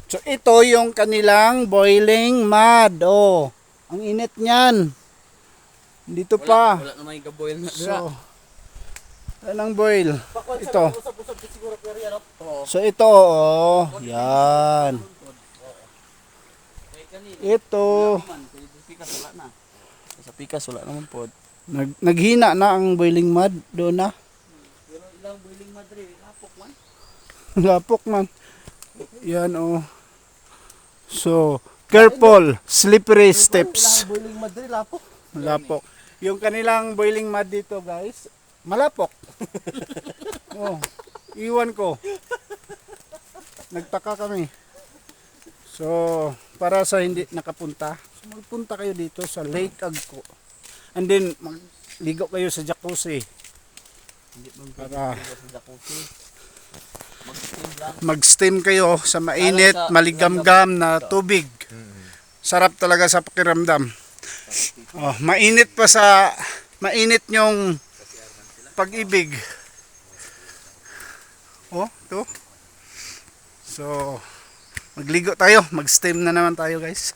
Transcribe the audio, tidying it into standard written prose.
So ito yung kanilang boiling mud. Oh, ang init niyan. Dito pa. Wala na may gaboil na dira. So, anong boil? Ito. Usap-usap siguro pero yan. Oo. So ito, oh, yan. Ito. Pikas wala na. Sa pikas wala naman pod. Naghina na ang boiling mud doon na. Pero ilang boiling madre, lapok man. Lapok man. Yan oh. So, careful, slippery steps. Ilang boiling madre, lapok. Malapok. Yung kanilang boiling mud dito, guys, malapok. Oh, iwan ko. Nagtaka kami. So, para sa hindi nakapunta, so magpunta kayo dito sa Lake Agco. And then, magligo kayo sa jacuzzi. Para mag-steam kayo sa mainit, maligamgam na tubig. Sarap talaga sa pakiramdam. Oh, mainit pa sa mainit yung pag-ibig. Oh, to. So, magligo tayo, mag-steam na naman tayo, guys.